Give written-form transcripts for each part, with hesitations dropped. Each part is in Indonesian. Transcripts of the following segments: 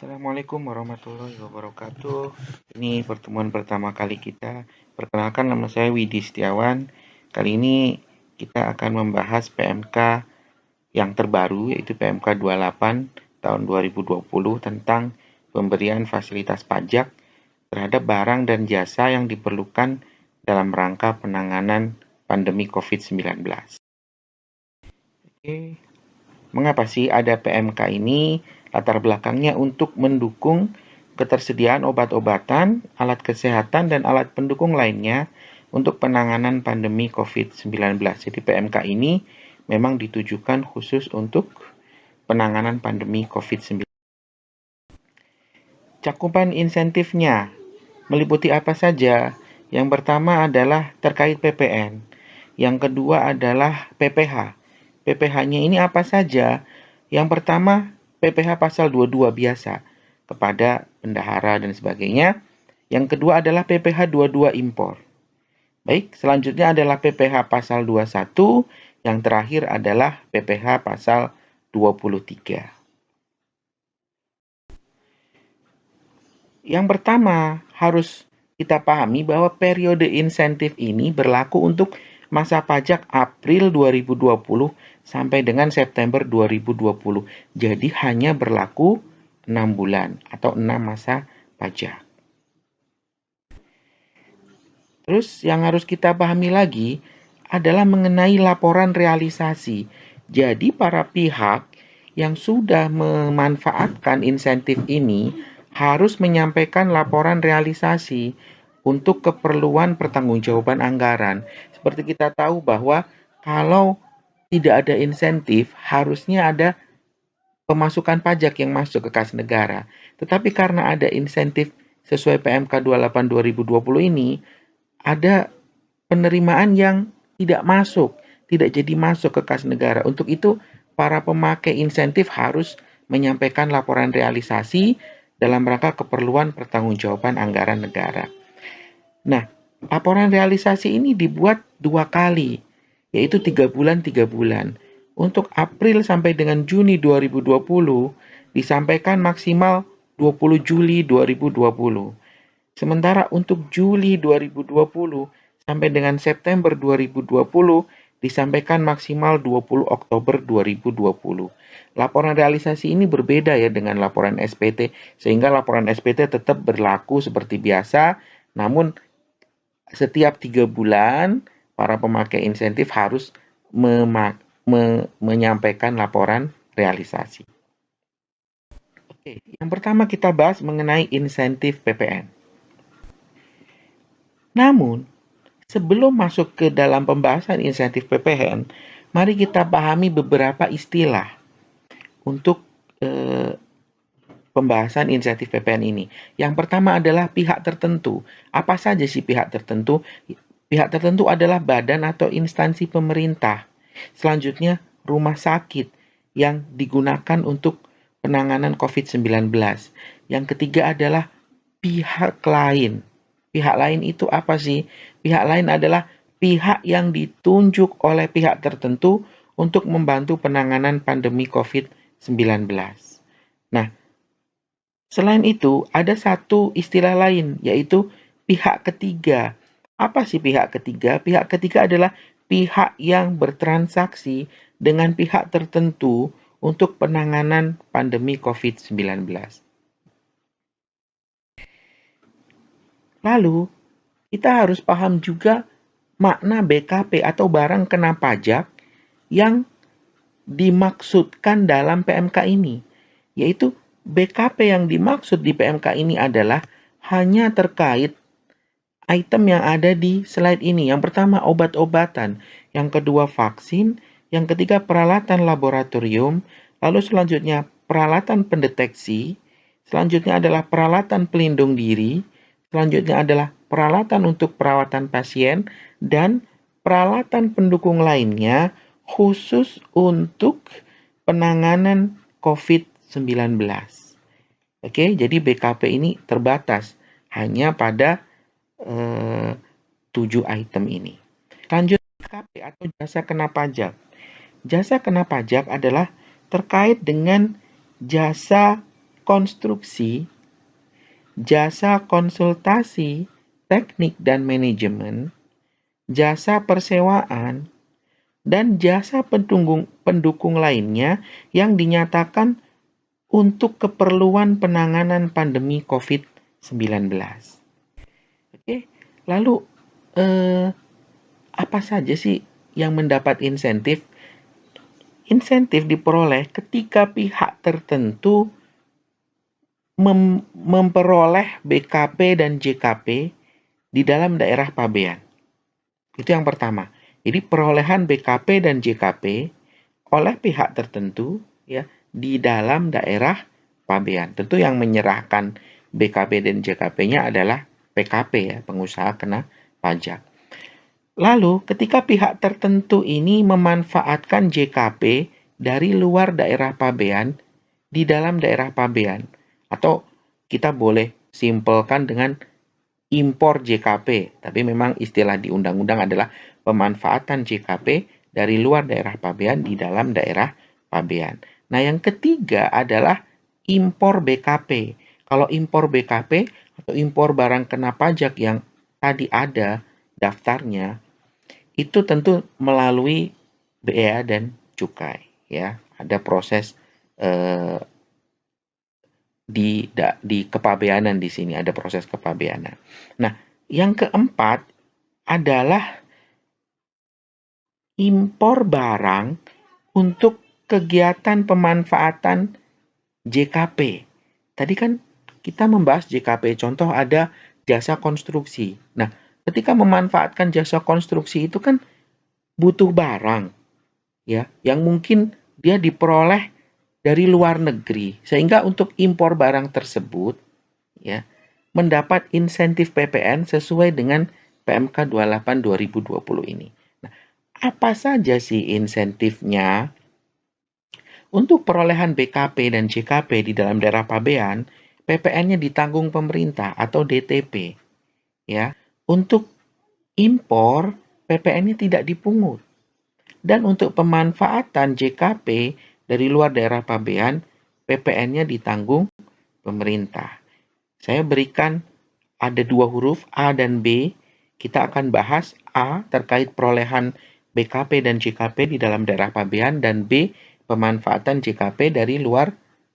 Assalamualaikum warahmatullahi wabarakatuh. Ini pertemuan pertama kali kita. Perkenalkan, nama saya Widi Setiawan. Kali ini kita akan membahas PMK yang terbaru, yaitu PMK 28 tahun 2020 tentang pemberian fasilitas pajak terhadap barang dan jasa yang diperlukan dalam rangka penanganan pandemi COVID-19. Oke. Mengapa sih ada PMK ini? Latar belakangnya untuk mendukung ketersediaan obat-obatan, alat kesehatan, dan alat pendukung lainnya untuk penanganan pandemi COVID-19. Jadi PMK ini memang ditujukan khusus untuk penanganan pandemi COVID-19. Cakupan insentifnya meliputi apa saja? Yang pertama adalah terkait PPN. Yang kedua adalah PPH. PPH-nya ini apa saja? Yang pertama, PPH pasal 22 biasa kepada bendahara dan sebagainya. Yang kedua adalah PPH 22 impor. Baik, selanjutnya adalah PPH pasal 21, yang terakhir adalah PPH pasal 23. Yang pertama, harus kita pahami bahwa periode insentif ini berlaku untuk masa pajak April 2020 sampai dengan September 2020. Jadi hanya berlaku 6 bulan atau 6 masa pajak. Terus yang harus kita pahami lagi adalah mengenai laporan realisasi. Jadi para pihak yang sudah memanfaatkan insentif ini harus menyampaikan laporan realisasi untuk keperluan pertanggungjawaban anggaran. Seperti kita tahu bahwa kalau tidak ada insentif, harusnya ada pemasukan pajak yang masuk ke kas negara. Tetapi karena ada insentif sesuai PMK 28 2020 ini, ada penerimaan yang tidak masuk, tidak jadi masuk ke kas negara. Untuk itu, para pemakai insentif harus menyampaikan laporan realisasi dalam rangka keperluan pertanggungjawaban anggaran negara. Nah, laporan realisasi ini dibuat 2 kali, yaitu 3 bulan, 3 bulan. Untuk April sampai dengan Juni 2020, disampaikan maksimal 20 Juli 2020. Sementara untuk Juli 2020 sampai dengan September 2020 disampaikan maksimal 20 Oktober 2020. Laporan realisasi ini berbeda ya dengan laporan SPT, sehingga laporan SPT tetap berlaku seperti biasa, namun setiap 3 bulan para pemakai insentif harus menyampaikan laporan realisasi. Oke, yang pertama kita bahas mengenai insentif PPN. Namun, sebelum masuk ke dalam pembahasan insentif PPN, mari kita pahami beberapa istilah untuk pembahasan insentif PPN ini. Yang pertama adalah pihak tertentu. Apa saja sih pihak tertentu? Pihak tertentu adalah badan atau instansi pemerintah. Selanjutnya, rumah sakit yang digunakan untuk penanganan COVID-19. Yang ketiga adalah pihak lain. Pihak lain itu apa sih? Pihak lain adalah pihak yang ditunjuk oleh pihak tertentu untuk membantu penanganan pandemi COVID-19. Nah, selain itu, ada satu istilah lain, yaitu pihak ketiga. Apa sih pihak ketiga? Pihak ketiga adalah pihak yang bertransaksi dengan pihak tertentu untuk penanganan pandemi COVID-19. Lalu, kita harus paham juga makna BKP atau barang kena pajak yang dimaksudkan dalam PMK ini, yaitu BKP yang dimaksud di PMK ini adalah hanya terkait item yang ada di slide ini. Yang pertama obat-obatan, yang kedua vaksin, yang ketiga peralatan laboratorium, lalu selanjutnya peralatan pendeteksi, selanjutnya adalah peralatan pelindung diri, selanjutnya adalah peralatan untuk perawatan pasien, dan peralatan pendukung lainnya khusus untuk penanganan COVID-19. Oke, jadi BKP ini terbatas hanya pada 7 item ini. Lanjut, BKP atau jasa kena pajak. Jasa kena pajak adalah terkait dengan jasa konstruksi, jasa konsultasi, teknik dan manajemen, jasa persewaan, dan jasa pendukung lainnya yang dinyatakan untuk keperluan penanganan pandemi COVID-19. Oke, lalu apa saja sih yang mendapat insentif? Insentif diperoleh ketika pihak tertentu memperoleh BKP dan JKP di dalam daerah pabean. Itu yang pertama. Jadi perolehan BKP dan JKP oleh pihak tertentu ya di dalam daerah pabean. Tentu yang menyerahkan BKP dan JKP-nya adalah PKP ya, pengusaha kena pajak. Lalu ketika pihak tertentu ini memanfaatkan JKP dari luar daerah pabean di dalam daerah pabean, atau kita boleh simpelkan dengan impor JKP, tapi memang istilah di undang-undang adalah pemanfaatan JKP dari luar daerah pabean di dalam daerah pabean. Nah, yang ketiga adalah impor BKP. Kalau impor BKP atau impor barang kena pajak yang tadi ada daftarnya, itu tentu melalui bea dan cukai ya. Ada proses di kepabeanan di sini, ada proses kepabeanan. Nah, yang keempat adalah impor barang untuk kegiatan pemanfaatan JKP. Tadi kan kita membahas JKP, contoh ada jasa konstruksi. Nah, ketika memanfaatkan jasa konstruksi itu kan butuh barang ya yang mungkin dia diperoleh dari luar negeri, sehingga untuk impor barang tersebut ya mendapat insentif PPN sesuai dengan PMK 28 2020 ini. Nah, apa saja sih insentifnya? Untuk perolehan BKP dan JKP di dalam daerah pabean, PPN-nya ditanggung pemerintah atau DTP. Ya, untuk impor, PPN-nya tidak dipungut. Dan untuk pemanfaatan JKP dari luar daerah pabean, PPN-nya ditanggung pemerintah. Saya berikan ada dua huruf A dan B. Kita akan bahas A terkait perolehan BKP dan JKP di dalam daerah pabean, dan B pemanfaatan JKP dari luar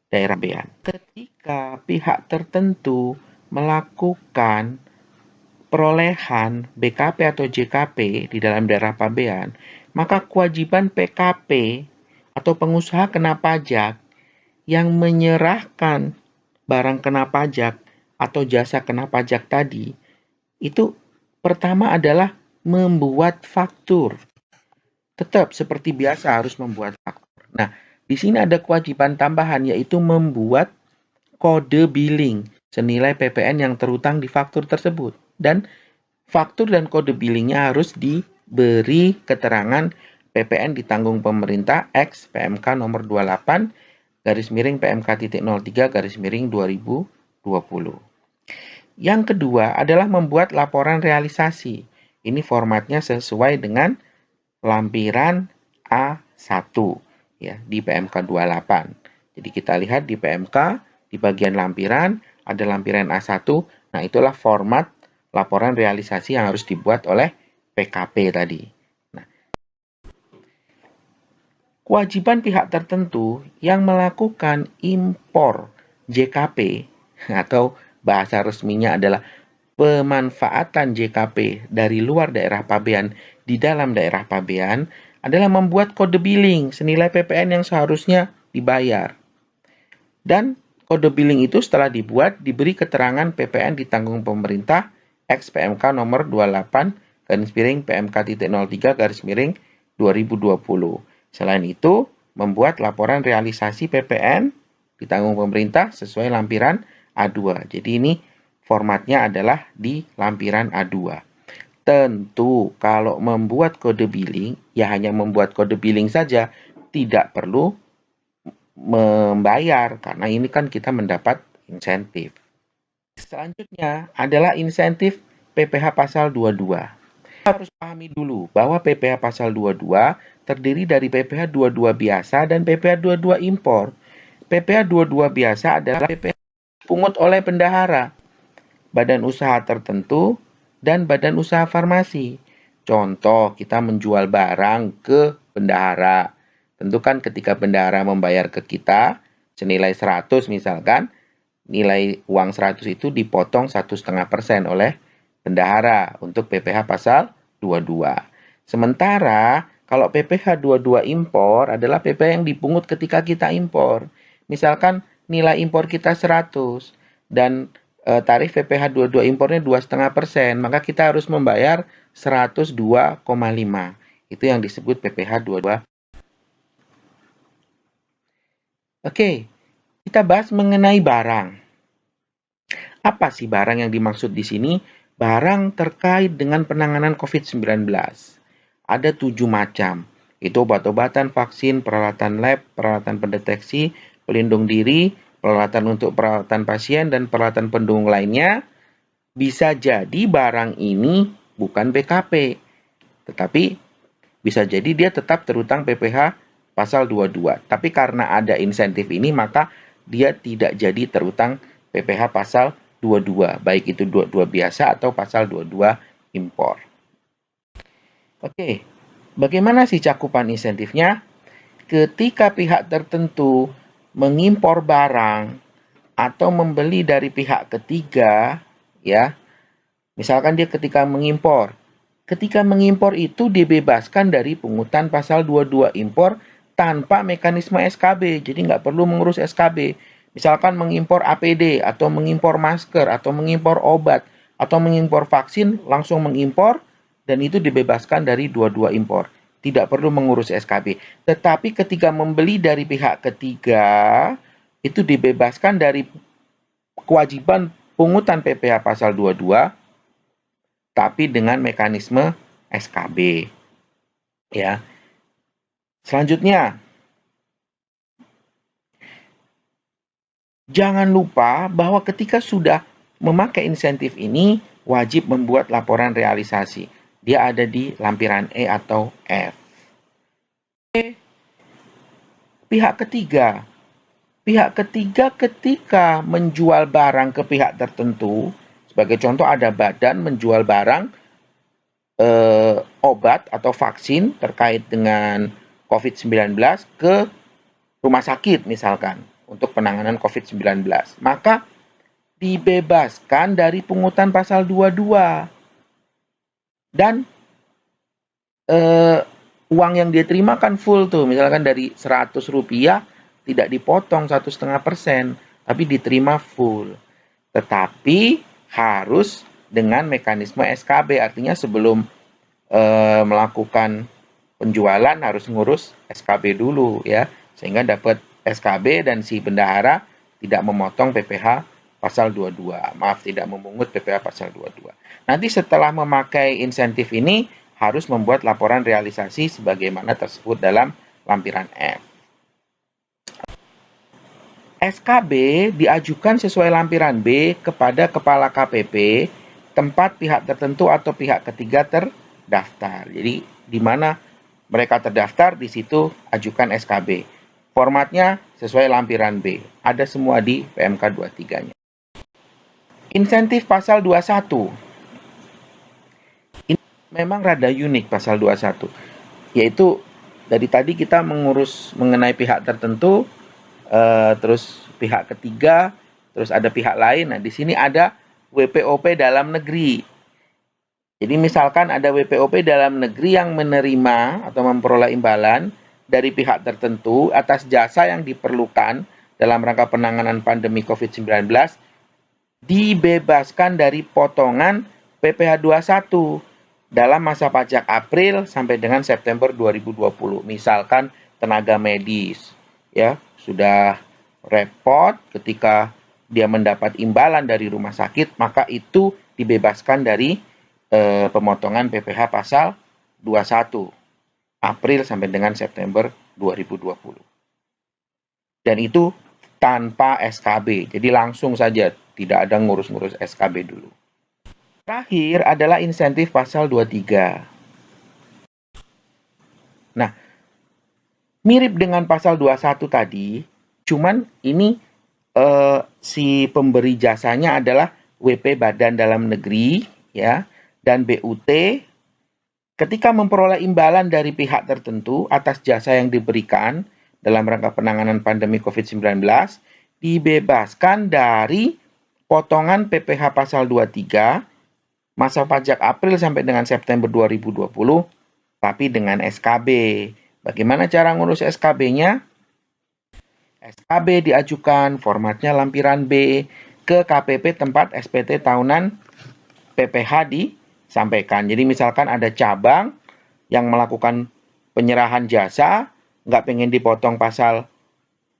daerah pabean. Ketika pihak tertentu melakukan perolehan BKP atau JKP di dalam daerah pabean, maka kewajiban PKP atau pengusaha kena pajak yang menyerahkan barang kena pajak atau jasa kena pajak tadi, itu pertama adalah membuat faktur. Tetap seperti biasa harus membuat faktur. Nah, di sini ada kewajiban tambahan, yaitu membuat kode billing senilai PPN yang terutang di faktur tersebut. Dan faktur dan kode billingnya harus diberi keterangan PPN ditanggung pemerintah X PMK nomor 28 garis miring PMK.03 garis miring 2020. Yang kedua adalah membuat laporan realisasi. Ini formatnya sesuai dengan lampiran A1 ya di PMK 28. Jadi kita lihat di PMK di bagian lampiran ada lampiran A1. Nah, itulah format laporan realisasi yang harus dibuat oleh PKP tadi. Nah, kewajiban pihak tertentu yang melakukan impor JKP atau bahasa resminya adalah pemanfaatan JKP dari luar daerah pabean di dalam daerah pabean adalah membuat kode billing senilai PPN yang seharusnya dibayar. Dan kode billing itu setelah dibuat diberi keterangan PPN ditanggung pemerintah X PMK nomor 28 garis miring PMK.03 garis miring 2020. Selain itu, membuat laporan realisasi PPN ditanggung pemerintah sesuai lampiran A2. Jadi ini formatnya adalah di lampiran A2. Tentu kalau membuat kode billing, ya hanya membuat kode billing saja, tidak perlu membayar, karena ini kan kita mendapat insentif. Selanjutnya adalah insentif PPh pasal 22. Kita harus pahami dulu bahwa PPh pasal 22 terdiri dari PPh 22 biasa dan PPh 22 impor. PPh 22 biasa adalah PPh dipungut oleh bendahara, badan usaha tertentu, dan badan usaha farmasi. Contoh, kita menjual barang ke bendahara. Tentu kan ketika bendahara membayar ke kita senilai 100 misalkan, nilai uang 100 itu dipotong 1,5% oleh bendahara untuk PPh pasal 22. Sementara kalau PPh 22 impor adalah PPh yang dipungut ketika kita impor. Misalkan nilai impor kita 100 dan tarif PPh 22 impornya 2,5%, maka kita harus membayar 102,5. Itu yang disebut PPh 22. Oke, kita bahas mengenai barang. Apa sih barang yang dimaksud di sini? Barang terkait dengan penanganan COVID-19. Ada 7 macam. Itu obat-obatan, vaksin, peralatan lab, peralatan pendeteksi, pelindung diri, peralatan untuk perawatan pasien, dan peralatan pendukung lainnya. Bisa jadi barang ini bukan BKP, tetapi bisa jadi dia tetap terutang PPh pasal 22. Tapi karena ada insentif ini, maka dia tidak jadi terutang PPh pasal 22, baik itu 22 biasa atau pasal 22 impor. Oke, bagaimana sih cakupan insentifnya? Ketika pihak tertentu mengimpor barang atau membeli dari pihak ketiga, ya, misalkan dia ketika mengimpor itu dibebaskan dari pungutan pasal 22 impor tanpa mekanisme SKB, jadi nggak perlu mengurus SKB. Misalkan mengimpor APD, atau mengimpor masker, atau mengimpor obat, atau mengimpor vaksin, langsung mengimpor, dan itu dibebaskan dari 22 impor. Tidak perlu mengurus SKB. Tetapi ketika membeli dari pihak ketiga, itu dibebaskan dari kewajiban pungutan PPh pasal 22, tapi dengan mekanisme SKB. Ya. Selanjutnya, jangan lupa bahwa ketika sudah memakai insentif ini, wajib membuat laporan realisasi. Dia ada di lampiran E atau F. Pihak ketiga. Pihak ketiga ketika menjual barang ke pihak tertentu, sebagai contoh ada badan menjual barang obat atau vaksin terkait dengan COVID-19 ke rumah sakit misalkan, untuk penanganan COVID-19, maka dibebaskan dari pungutan pasal 22. Dan uang yang dia terima kan full tuh, misalkan dari 100 rupiah tidak dipotong 1,5%, tapi diterima full. Tetapi harus dengan mekanisme SKB, artinya sebelum melakukan penjualan harus ngurus SKB dulu ya, sehingga dapat SKB dan si bendahara tidak memotong PPh pasal 22. Maaf, tidak memungut PPh pasal 22. Nanti setelah memakai insentif ini harus membuat laporan realisasi sebagaimana tersebut dalam lampiran F. SKB diajukan sesuai lampiran B kepada Kepala KPP tempat pihak tertentu atau pihak ketiga terdaftar. Jadi di mana mereka terdaftar, di situ ajukan SKB. Formatnya sesuai lampiran B. Ada semua di PMK 23-nya. Insentif pasal 21. Ini memang rada unik pasal 21. Yaitu dari tadi kita mengurus mengenai pihak tertentu, terus pihak ketiga, terus ada pihak lain. Nah, di sini ada WPOP dalam negeri. Jadi misalkan ada WPOP dalam negeri yang menerima atau memperoleh imbalan dari pihak tertentu atas jasa yang diperlukan dalam rangka penanganan pandemi COVID-19, dibebaskan dari potongan PPh 21 dalam masa pajak April sampai dengan September 2020. Misalkan tenaga medis, ya, sudah repot ketika dia mendapat imbalan dari rumah sakit, maka itu dibebaskan dari pemotongan PPh pasal 21 April sampai dengan September 2020. Dan itu tanpa SKB, jadi langsung saja, tidak ada ngurus-ngurus SKB dulu. Terakhir adalah insentif pasal 23. Nah, mirip dengan pasal 21 tadi, Cuman ini si pemberi jasanya adalah WP Badan Dalam Negeri ya dan BUT ketika memperoleh imbalan dari pihak tertentu atas jasa yang diberikan dalam rangka penanganan pandemi COVID-19 dibebaskan dari potongan PPh pasal 23 masa pajak April sampai dengan September 2020 tapi dengan SKB. Bagaimana cara ngurus SKB-nya? SKB diajukan, formatnya lampiran B, ke KPP tempat SPT tahunan PPh disampaikan. Jadi misalkan ada cabang yang melakukan penyerahan jasa, nggak pengen dipotong pasal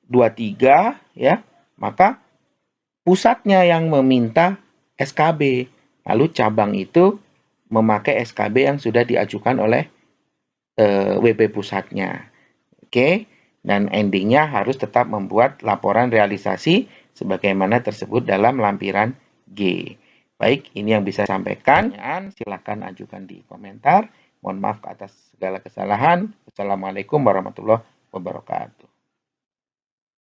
23, ya, maka pusatnya yang meminta SKB. Lalu cabang itu memakai SKB yang sudah diajukan oleh WP pusatnya. Oke, dan endingnya harus tetap membuat laporan realisasi sebagaimana tersebut dalam lampiran G. Baik, ini yang bisa saya sampaikan. Silakan ajukan di komentar. Mohon maaf atas segala kesalahan. Wassalamualaikum warahmatullahi wabarakatuh.